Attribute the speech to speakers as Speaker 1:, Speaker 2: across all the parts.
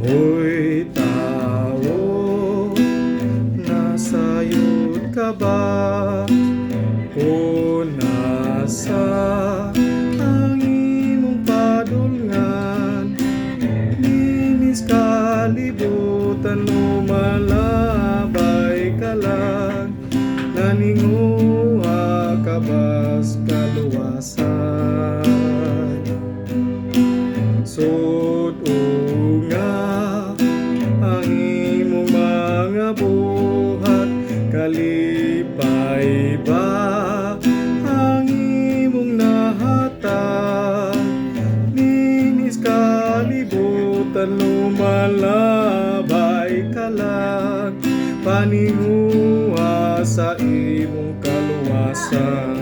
Speaker 1: Hoy tao, nasayod ka ba? O nasa ang imong padulngan? Linis kalibutan mo, malabay ka lang. Naninguha ka ba's kaluwasan? Sud nga ang imong mga buhat, kalipay ba ang imong nahatag? Linis kalibutan, lumalabay ka lang. Paninguha sa imong kaluwasan.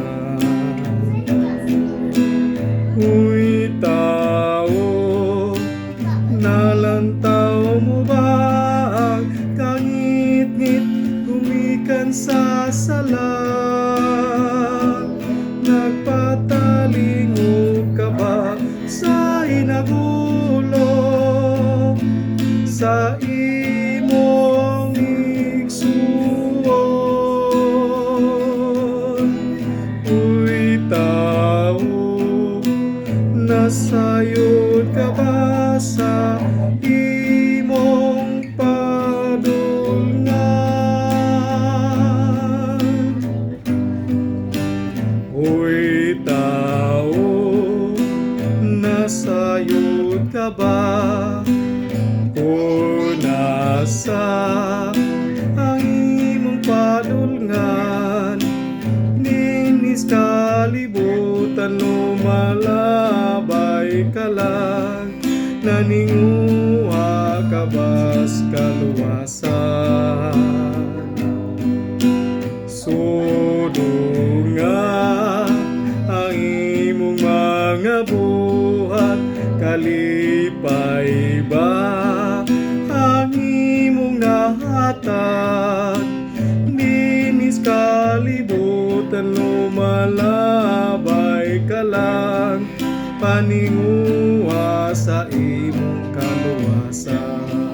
Speaker 1: Uy tao, nalantaw mo ba ang kangit-ngit gumikan sa sala? Nagpatalingo ka ba sa inagulo? Sa imong igsuon? Uy tao, nasayod ka ba sa imong padulngan? Uy tao, nasayod ka ba? Kung nasa ang imong padulngan, linis kalibutan, lumalabay ka lang. Naninguha ka ba's kaluwasan? Sudo nga ang imong mga buhat, kalipay ba ang imong nahatag? Linis kalibutan, lumalabay ka lang. Paninguha sa imong kaluwasan.